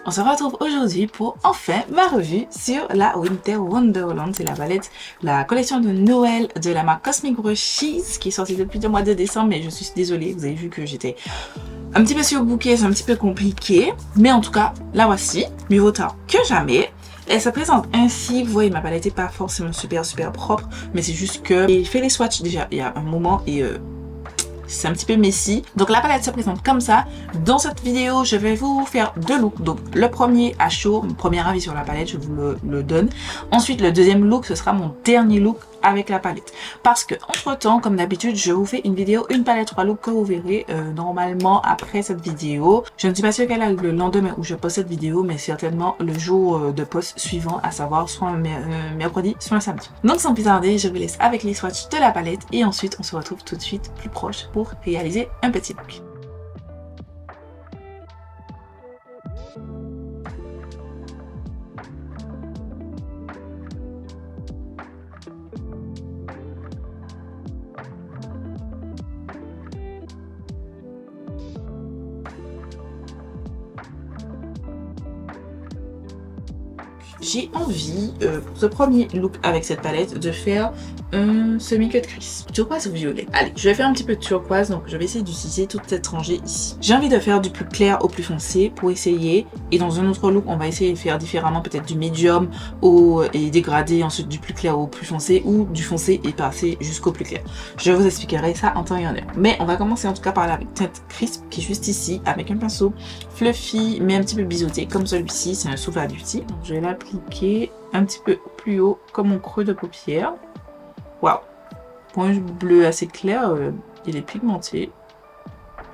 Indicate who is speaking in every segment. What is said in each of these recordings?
Speaker 1: On se retrouve aujourd'hui pour enfin ma revue sur la Winter Wonderland. C'est la palette, la collection de Noël de la marque Cosmic Brushes qui est sortie depuis le mois de décembre, mais je suis désolée, vous avez vu que j'étais un petit peu surbookée, c'est un petit peu compliqué. Mais en tout cas, la voici, mieux vaut tard que jamais. Elle se présente ainsi, vous voyez ma palette n'est pas forcément super propre, mais c'est juste que j'ai fait les swatchs déjà il y a un moment et c'est un petit peu messy. Donc la palette se présente comme ça. Dans cette vidéo, je vais vous faire deux looks. Donc le premier à chaud, mon premier avis sur la palette, je vous le donne. Ensuite, le deuxième look, ce sera mon dernier look avec la palette. Parce que entre temps, comme d'habitude, je vous fais une vidéo, une palette 3 looks que vous verrez normalement après cette vidéo. Je ne suis pas sûre qu'elle arrive le lendemain où je poste cette vidéo, mais certainement le jour de post suivant, à savoir soit un mercredi, soit un samedi. Donc sans plus tarder, je vous laisse avec les swatchs de la palette et ensuite on se retrouve tout de suite plus proche pour réaliser un petit look. J'ai envie, pour ce premier look avec cette palette, de faire un semi-cut crease. Turquoise ou violet? Allez, je vais faire un petit peu de turquoise, donc je vais essayer d'utiliser toute cette rangée ici. J'ai envie de faire du plus clair au plus foncé pour essayer. Et dans un autre look, on va essayer de faire différemment, peut-être du médium et dégradé, ensuite du plus clair au plus foncé, ou du foncé et passer jusqu'au plus clair. Je vous expliquerai ça en temps et en heure. Mais on va commencer en tout cas par la teinte crisp qui est juste ici, avec un pinceau fluffy, mais un petit peu biseauté, comme celui-ci. C'est un Suva Beauty. Donc je vais l'appliquer un petit peu plus haut, comme mon creux de paupière. Waouh! Point bleu assez clair, il est pigmenté.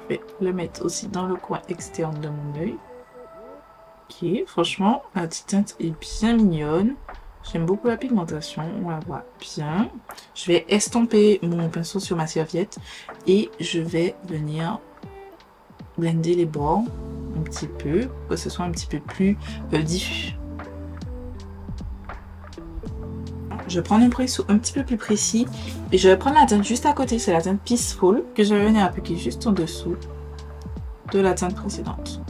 Speaker 1: Je vais le mettre aussi dans le coin externe de mon œil. Ok, franchement, la petite teinte est bien mignonne. J'aime beaucoup la pigmentation, on la voit bien. Je vais estomper mon pinceau sur ma serviette et je vais venir blender les bords un petit peu, pour que ce soit un petit peu plus diffus. Je vais prendre un pinceau un petit peu plus précis et je vais prendre la teinte juste à côté, c'est la teinte Peaceful, que je vais venir appliquer juste en dessous de la teinte précédente.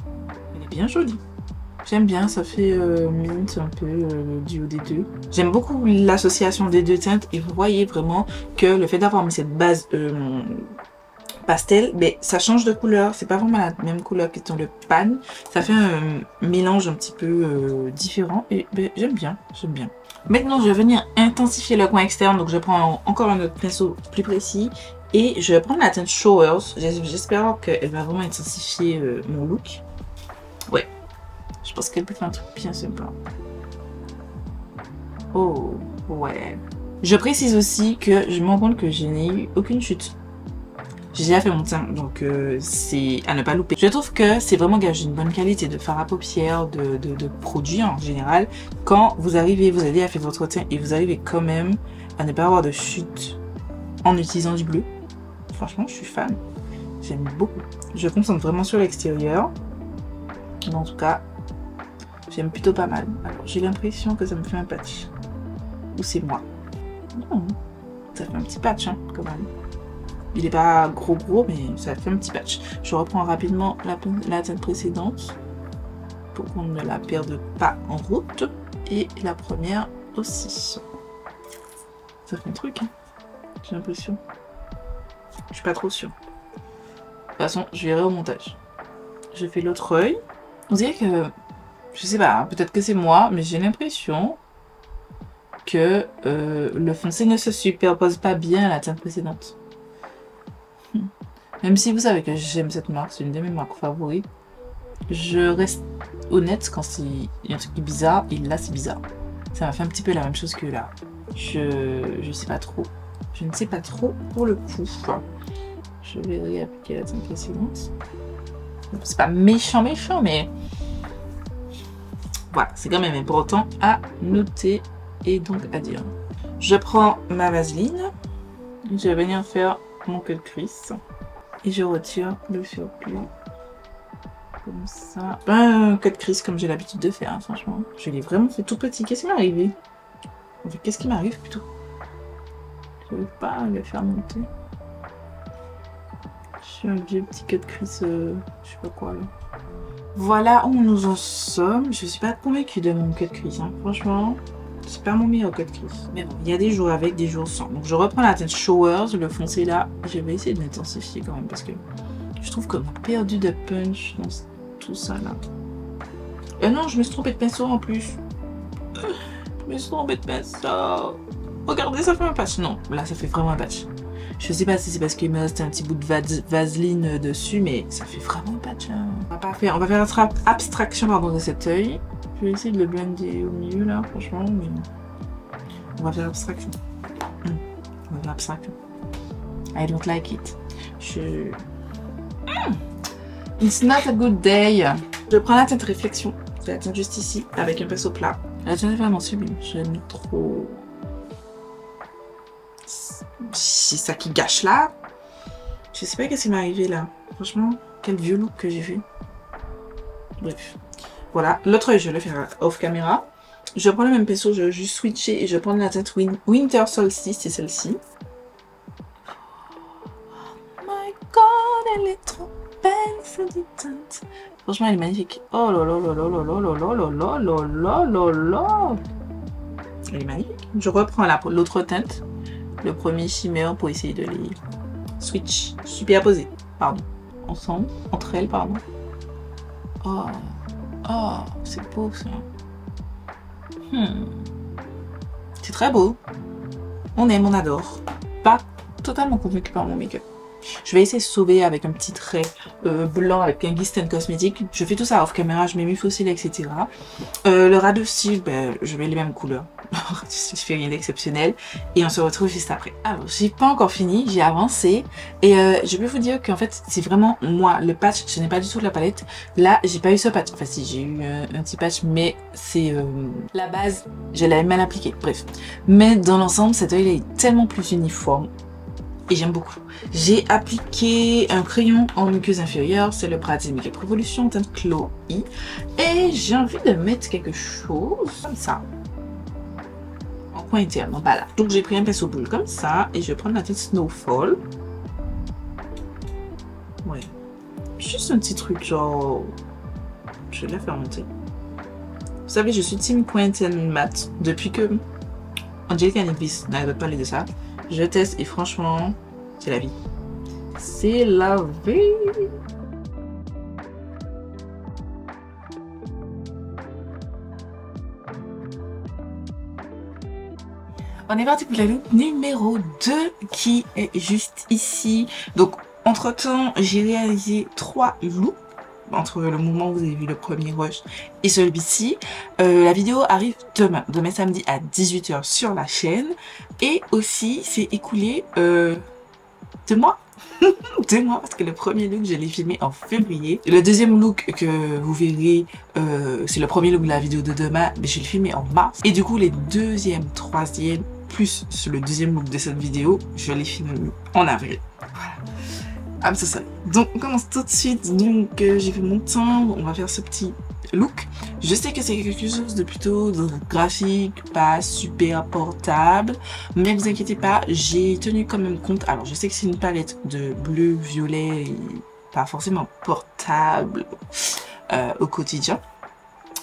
Speaker 1: Elle est bien jolie. J'aime bien, ça fait mint un peu duo des deux. J'aime beaucoup l'association des deux teintes et vous voyez vraiment que le fait d'avoir mis cette base pastel, mais ça change de couleur, c'est pas vraiment la même couleur que dans le pan. Ça fait un mélange un petit peu différent et j'aime bien, j'aime bien. Maintenant, je vais venir intensifier le coin externe. Donc, je prends encore un autre pinceau plus précis. Et je vais prendre la teinte Showers. J'espère qu'elle va vraiment intensifier mon look. Ouais. Je pense qu'elle peut faire un truc bien sympa. Oh, ouais. Je précise aussi que je me rends compte que je n'ai eu aucune chute. J'ai déjà fait mon teint, donc c'est à ne pas louper. Je trouve que c'est vraiment gage d'une bonne qualité de fard à paupières, de produits en général. Quand vous arrivez, vous allez à faire votre teint et vous arrivez quand même à ne pas avoir de chute en utilisant du bleu. Franchement, je suis fan. J'aime beaucoup. Je concentre vraiment sur l'extérieur. En tout cas, j'aime plutôt pas mal. Alors, j'ai l'impression que ça me fait un patch. Ou c'est moi. Non, ça fait un petit patch, hein, quand même. Il n'est pas gros, mais ça fait un petit patch. Je reprends rapidement la teinte précédente pour qu'on ne la perde pas en route. Et la première aussi. Ça fait un truc, hein. J'ai l'impression. Je suis pas trop sûre. De toute façon, je verrai au montage. Je fais l'autre œil. On dirait que... Je sais pas, hein, peut-être que c'est moi, mais j'ai l'impression que le foncé ne se superpose pas bien à la teinte précédente. Même si vous savez que j'aime cette marque, c'est une de mes marques favorites, je reste honnête quand il y a un truc qui est bizarre, et là c'est bizarre. Ça m'a fait un petit peu la même chose que là. Je sais pas trop. Je ne sais pas trop pour le coup. Je vais réappliquer la teinte précédente. C'est pas méchant, mais voilà, c'est quand même important à noter et donc à dire. Je prends ma vaseline, je vais venir faire mon cut crease. Et je retire le surplus. Comme ça. Pas un cut crease comme j'ai l'habitude de faire, hein, franchement. Je l'ai vraiment fait tout petit. Qu'est-ce qui m'est arrivé? Enfin, qu'est-ce qui m'arrive plutôt? Je n'arrive pas à le faire monter. Je suis un vieux petit cut crease, je sais pas quoi là. Voilà où nous en sommes. Je suis pas convaincue de mon cut crease, hein. Franchement, c'est pas mon meilleur cut crease. Mais bon, il y a des jours avec, des jours sans. Donc je reprends la teinte Showers, le foncé là. Je vais essayer de l'intensifier quand même parce que je trouve qu'on a perdu de punch dans tout ça là. Non, je me suis trompée de pinceau en plus. Je me suis trompée de pinceau. Regardez, ça fait un patch. Non, là ça fait vraiment un patch. Je sais pas si c'est parce qu'il me reste un petit bout de vaseline dessus, mais ça fait vraiment un patch. Hein. On va faire abstraction pardon, de cet œil. Je vais essayer de le blender au milieu là, franchement, mais on va faire abstraction. On va faire abstraction. I don't like it. It's not a good day. Je prends la teinte réflexion. Je la teinte juste ici, avec un pinceau plat. La teinte est vraiment sublime. J'aime trop. C'est ça qui gâche là. Je sais pas qu'est-ce qui m'est arrivé là. Franchement, quel vieux look que j'ai fait. Bref. Voilà. L'autre œil, je vais le faire off caméra. Je prends le même pinceau, je vais juste switcher et je prends la teinte Winter Solstice, c'est celle-ci. Oh my god, elle est trop belle cette teinte. Franchement, elle est magnifique. Oh là là là là là là là là là là là là. Elle est magnifique. Je reprends l'autre teinte. Le premier shimmer pour essayer de les switch, superposer, pardon, ensemble, entre elles, pardon. Oh, oh, c'est beau ça. C'est très beau. On aime, on adore. Pas totalement convaincu par mon make-up. Je vais essayer de sauver avec un petit trait blanc avec un Gisten cosmétique. Je fais tout ça off caméra, je mets mes fossiles, etc. Le ras de cils, ben, je mets les mêmes couleurs. Je fais rien d'exceptionnel. Et on se retrouve juste après. Alors, j'ai pas encore fini, j'ai avancé. Et je peux vous dire qu'en fait, c'est vraiment moi. Le patch, je n'ai pas du tout la palette. Là, j'ai pas eu ce patch. Enfin, si, j'ai eu un petit patch, mais c'est la base, je l'avais mal appliquée. Bref. Mais dans l'ensemble, cet œil est tellement plus uniforme. Et j'aime beaucoup. J'ai appliqué un crayon en muqueuse inférieure, c'est le Prada Makeup Revolution teinte Chloé. Et j'ai envie de mettre quelque chose comme ça. En coin interne, en bas là. Donc j'ai pris un pinceau boule comme ça et je vais prendre la teinte Snowfall. Ouais. Juste un petit truc genre... Je vais la faire monter. Vous savez, je suis team Quentin Matte depuis que Angelica Nimbus n'avait pas parlé de ça. Je teste et franchement, c'est la vie. C'est la vie. On est parti pour la look numéro 2 qui est juste ici. Donc, entre-temps, j'ai réalisé 3 looks. Entre le moment où vous avez vu le premier rush et celui-ci. La vidéo arrive demain samedi à 18 h sur la chaîne. Et aussi, c'est écoulé 2 mois. 2 mois parce que le premier look, je l'ai filmé en février. Le deuxième look que vous verrez, c'est le premier look de la vidéo de demain, mais je l'ai filmé en mars. Et du coup, les deuxième, troisième, plus sur le deuxième look de cette vidéo, je l'ai filmé en avril. Voilà. I'm so sorry. Donc on commence tout de suite. Donc j'ai fait mon teint, on va faire ce petit look. Je sais que c'est quelque chose de plutôt graphique, pas super portable, mais vous inquiétez pas, j'ai tenu quand même compte. Alors je sais que c'est une palette de bleu, violet, et pas forcément portable au quotidien.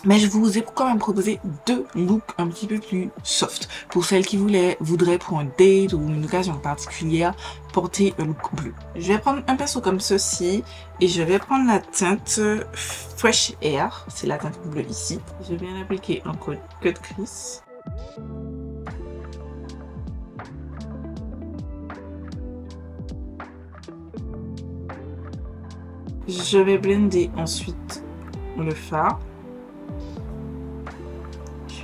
Speaker 1: Mais je vous ai quand même proposé 2 looks un petit peu plus soft. Pour celles qui voudraient pour un date ou une occasion particulière porter un look bleu. Je vais prendre un pinceau comme ceci et je vais prendre la teinte Fresh Air. C'est la teinte bleue ici. Je viens appliquer un cut crease. Je vais blender ensuite le fard.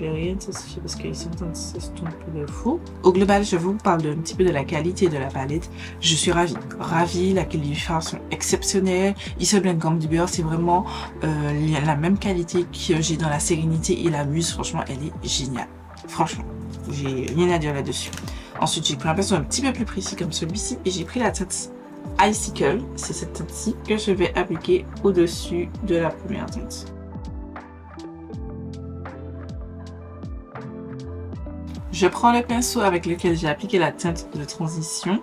Speaker 1: Je vais rien intensifier parce qu'ils sont en train de s'estomper de fou. Au global, je vous parle un petit peu de la qualité de la palette. Je suis ravie. Ravie, la qualité du fard sont exceptionnelles. Ils se blendent comme du beurre. C'est vraiment la même qualité que j'ai dans la Sérénité et la Muse. Franchement, elle est géniale. Franchement, j'ai rien à dire là-dessus. Ensuite, j'ai pris un pinceau un petit peu plus précis comme celui-ci et j'ai pris la teinte Icicle. C'est cette teinte-ci que je vais appliquer au-dessus de la première teinte. Je prends le pinceau avec lequel j'ai appliqué la teinte de transition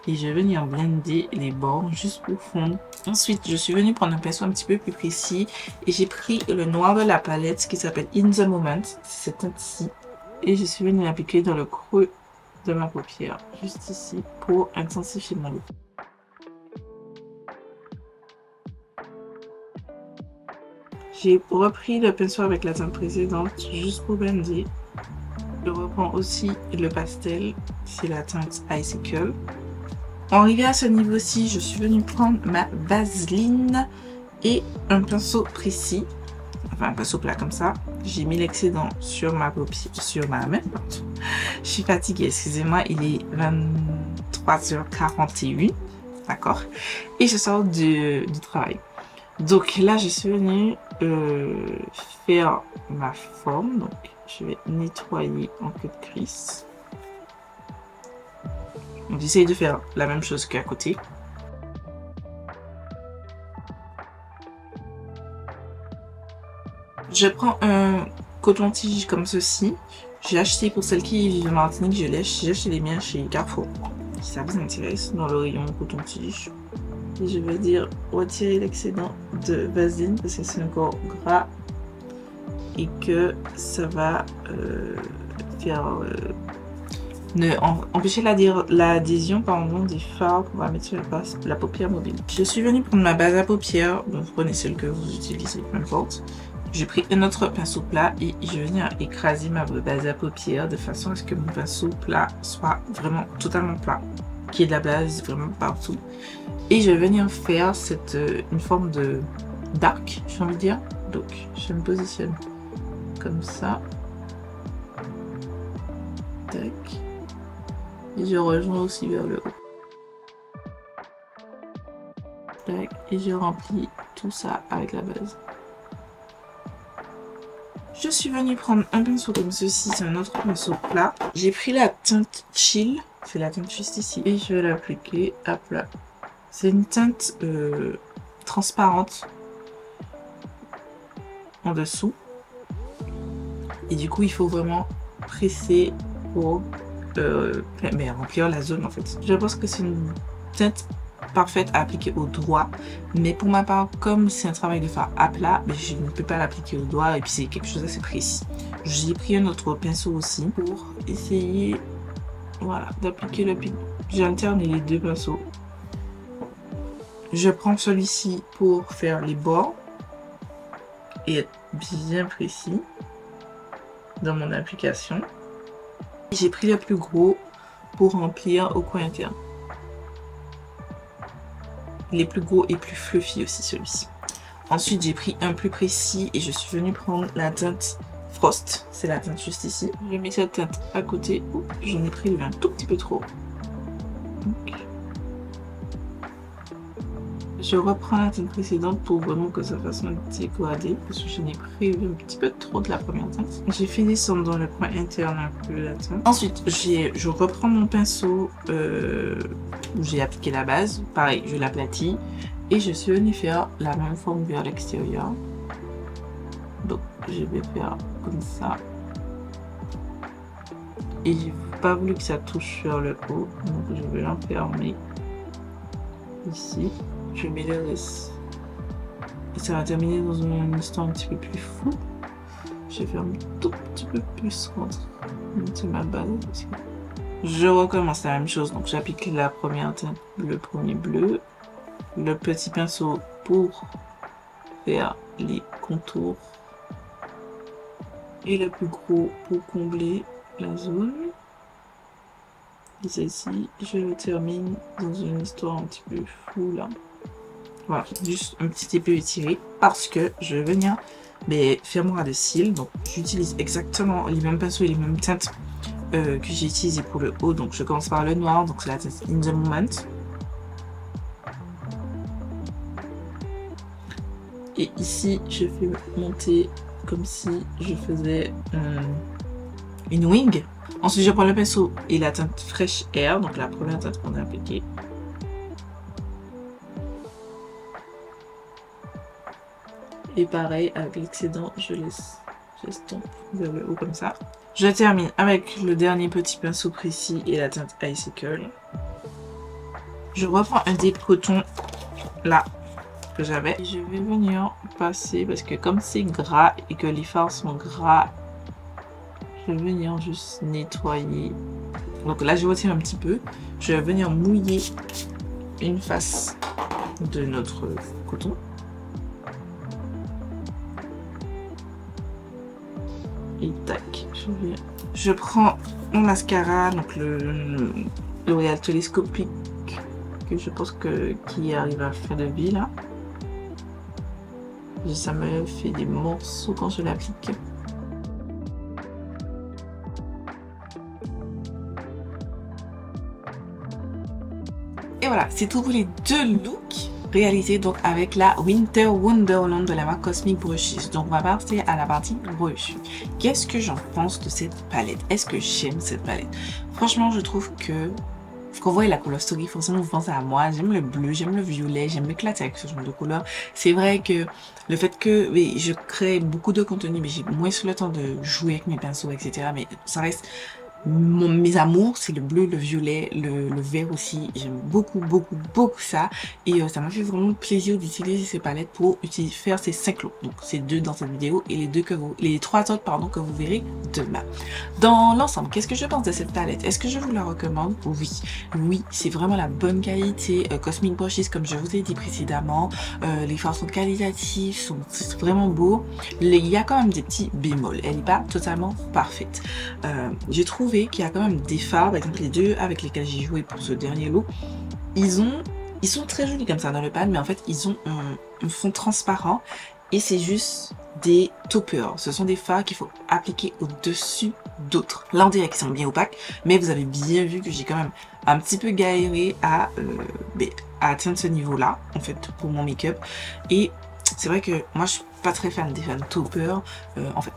Speaker 1: et je vais venir blender les bords juste pour fondre. Ensuite, je suis venue prendre un pinceau un petit peu plus précis et j'ai pris le noir de la palette qui s'appelle In the Moment, c'est cette teinte-ci, et je suis venue l'appliquer dans le creux de ma paupière, juste ici, pour intensifier mon look. J'ai repris le pinceau avec la teinte précédente juste pour blender. Je reprends aussi le pastel, c'est la teinte Icicle. Arrivé à ce niveau-ci, je suis venue prendre ma vaseline et un pinceau précis, enfin un pinceau plat comme ça. J'ai mis l'excédent sur ma paupière, sur ma main. Je suis fatiguée, excusez-moi, il est 23h41, d'accord? Et je sors du travail. Donc là, je suis venue faire ma forme, donc je vais nettoyer en queue de cuisse. On essaye de faire la même chose qu'à côté. Je prends un coton-tige comme ceci. J'ai acheté, pour celles qui vivent en Martinique, j'ai acheté les miens chez Carrefour. Si ça vous intéresse, dans le rayon coton-tige. Et je vais dire retirer l'excédent de vaseline parce que c'est encore gras et que ça va faire empêcher l'adhésion des fards qu'on va mettre sur la paupière mobile. Je suis venue prendre ma base à paupières, donc vous prenez celle que vous utilisez, peu importe. J'ai pris un autre pinceau plat et je vais venir écraser ma base à paupières de façon à ce que mon pinceau plat soit vraiment totalement plat, qu'il y ait de la base vraiment partout. Et je vais venir faire une forme de d'arc, j'ai envie de dire. Donc je me positionne comme ça. Tac. Et je rejoins aussi vers le haut. Tac. Et je remplis tout ça avec la base. Je suis venue prendre un pinceau comme ceci, c'est un autre pinceau plat. J'ai pris la teinte Chill, c'est la teinte juste ici. Et je vais l'appliquer à plat. C'est une teinte transparente en dessous. Et du coup, il faut vraiment presser pour remplir la zone en fait. Je pense que c'est une teinte parfaite à appliquer au doigt. Mais pour ma part, comme c'est un travail de fard à plat, je ne peux pas l'appliquer au doigt et puis c'est quelque chose d'assez précis. J'ai pris un autre pinceau aussi pour essayer d'appliquer le pigment. J'alterne les deux pinceaux. Je prends celui-ci pour faire les bords et être bien précis dans mon application. J'ai pris le plus gros pour remplir au coin interne. Il est plus gros et plus fluffy aussi celui-ci. Ensuite, j'ai pris un plus précis et je suis venue prendre la teinte Frost. C'est la teinte juste ici. Je mets cette teinte à côté. J'en ai prélevé un tout petit peu trop. Donc, je reprends la teinte précédente pour vraiment que ça fasse un dégradé parce que je n'ai prélevé un petit peu trop de la première teinte. J'ai fait descendre dans le coin interne un peu la teinte. Ensuite, je reprends mon pinceau où j'ai appliqué la base. Pareil, je l'aplatis et je suis venue faire la même forme vers l'extérieur. Donc, je vais faire comme ça. Et j'ai pas voulu que ça touche sur le haut, donc je vais l'enfermer ici. Je mets le reste. Et ça va terminer dans une histoire un petit peu plus floue. Je vais faire un tout petit peu plus contre ma base. Je recommence la même chose. Donc j'applique la première teinte, le premier bleu. Le petit pinceau pour faire les contours. Et le plus gros pour combler la zone. Et celle-ci, je le termine dans une histoire un petit peu floue là. Voilà, juste un petit peu étiré parce que je vais venir faire mon ras de cils. Donc j'utilise exactement les mêmes pinceaux et les mêmes teintes que j'ai utilisées pour le haut. Donc je commence par le noir, donc c'est la teinte In the Moment. Et ici, je fais monter comme si je faisais une wing. Ensuite, je prends le pinceau et la teinte Fresh Air, donc la première teinte qu'on a appliquée. Et pareil, avec l'excédent, j'estompe vers le haut comme ça. Je termine avec le dernier petit pinceau précis et la teinte Icicle. Je reprends un des cotons là que j'avais. Je vais venir passer parce que comme c'est gras et que les fards sont gras, je vais venir juste nettoyer. Donc là, je retire un petit peu. Je vais venir mouiller une face de notre coton. Et tac, je prends mon mascara, donc le L'Oréal télescopique, que je pense qui arrive à faire de vie là. Et ça me fait des morceaux quand je l'applique. Et voilà, c'est tout pour les deux looks réalisés donc avec la Winter Wonderland de la marque Cosmic Brushes. Donc on va passer à la partie brush. Qu'est-ce que j'en pense de cette palette? Est-ce que j'aime cette palette? Franchement, je trouve que quand vous voyez la couleur story, forcément vous pensez à moi. J'aime le bleu, j'aime le violet, j'aime m'éclater avec ce genre de couleur. C'est vrai que le fait que oui, je crée beaucoup de contenu, mais j'ai moins le temps de jouer avec mes pinceaux, etc. Mais ça reste mes amours, c'est le bleu, le violet, le vert aussi. J'aime beaucoup ça. Et ça m'a fait vraiment plaisir d'utiliser ces palettes pour faire ces 5 looks. Donc ces deux dans cette vidéo et les 3 autres pardon, que vous verrez demain. Dans l'ensemble, qu'est-ce que je pense de cette palette? Est-ce que je vous la recommande? Oui. Oui, c'est vraiment la bonne qualité. Cosmic Brushes, comme je vous ai dit précédemment. Les fards sont qualitatifs, sont vraiment beaux. Il y a quand même des petits bémols. Elle n'est pas totalement parfaite. J'ai trouvé qu'il y a quand même des fards, par exemple les deux avec lesquels j'ai joué pour ce dernier look, ils sont très jolis comme ça dans le pan, mais en fait ils ont un fond transparent et c'est juste des toppers. Ce sont des fards qu'il faut appliquer au-dessus d'autres. Là on dirait qu'ils sont bien opaques, mais vous avez bien vu que j'ai quand même un petit peu galéré à atteindre ce niveau-là en fait pour mon make-up. Et c'est vrai que moi je suis pas très fan des fards toppers. En fait,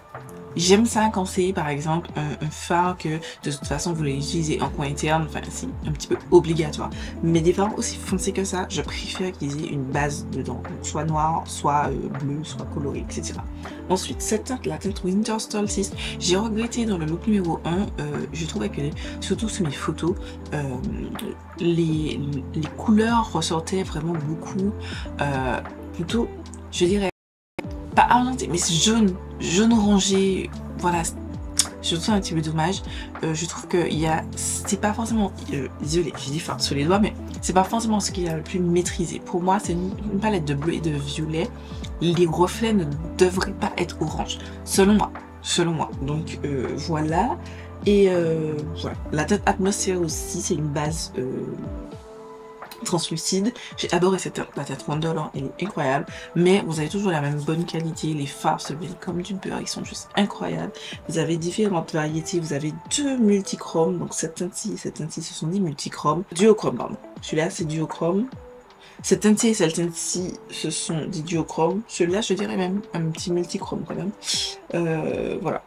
Speaker 1: j'aime ça quand c'est par exemple un fard que de toute façon vous voulez utiliser en coin interne, enfin c'est un petit peu obligatoire. Mais des fards aussi foncés que ça, je préfère qu'ils aient une base dedans, donc soit noir, soit bleu, soit coloré, etc. Ensuite, cette teinte, la teinte Winter Solstice, j'ai regretté dans le look numéro 1, je trouvais que surtout sur mes photos, les couleurs ressortaient vraiment beaucoup, plutôt, je dirais, pas argenté, mais jaune orangé, voilà, je trouve ça un petit peu dommage. Je trouve que c'est pas forcément, désolé, j'ai dit fort sur les doigts, mais c'est pas forcément ce qu'il y a le plus maîtrisé. Pour moi, c'est une palette de bleu et de violet. Les reflets ne devraient pas être orange, selon moi. Donc voilà. Et voilà, la teinte atmosphère aussi, c'est une base translucide. J'ai adoré cette teinte, la teinte Wonderland, elle est incroyable, mais vous avez toujours la même bonne qualité. Les fards se mêlent comme du beurre, ils sont juste incroyables. Vous avez différentes variétés, vous avez deux multichromes, donc cette teinte-ci, ce sont des multichromes, duochrome pardon. Celui-là c'est duochrome. Cette teinte-ci et cette teinte-ci, ce sont des duochromes. Celui-là, je dirais même un petit multichrome quand même. Voilà.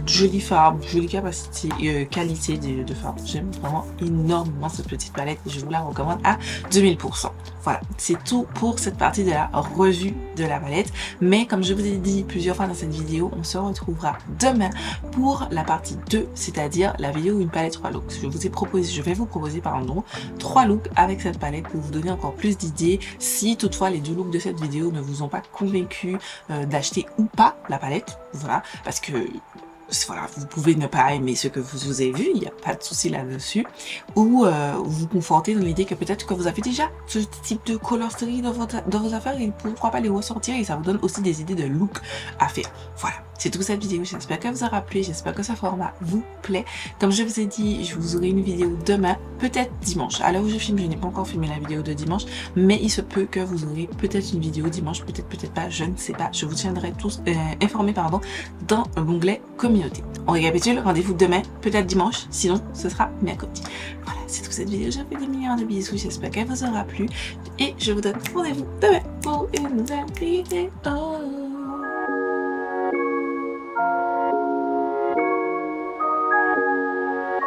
Speaker 1: Jolie farbe, jolie capacité, qualité de farbe. J'aime vraiment énormément cette petite palette et je vous la recommande à 2000%. Voilà, c'est tout pour cette partie de la revue de la palette. Mais comme je vous ai dit plusieurs fois dans cette vidéo, on se retrouvera demain pour la partie 2, c'est-à-dire la vidéo une palette 3 looks. Je vais vous proposer 3 looks avec cette palette pour vous donner encore plus d'idées. Si toutefois les 2 looks de cette vidéo ne vous ont pas convaincu d'acheter ou pas la palette, voilà, parce que voilà, vous pouvez ne pas aimer ce que vous avez vu, il n'y a pas de souci là-dessus, ou vous conforter dans l'idée que peut-être que vous avez déjà ce type de color story dans vos affaires et pourquoi pas les ressortir, et ça vous donne aussi des idées de look à faire. Voilà, c'est tout cette vidéo, j'espère qu'elle vous aura plu, j'espère que ce format vous plaît. Comme je vous ai dit, je vous aurai une vidéo demain, peut-être dimanche. À l'heure où je filme, je n'ai pas encore filmé la vidéo de dimanche, mais il se peut que vous aurez peut-être une vidéo dimanche, peut-être pas, je ne sais pas. Je vous tiendrai tous informés dans l'onglet communauté. On récapitule, rendez-vous demain, peut-être dimanche, sinon ce sera mercredi. Voilà, c'est tout cette vidéo, je vous fais des milliards de bisous, j'espère qu'elle vous aura plu et je vous donne rendez-vous demain pour une nouvelle vidéo.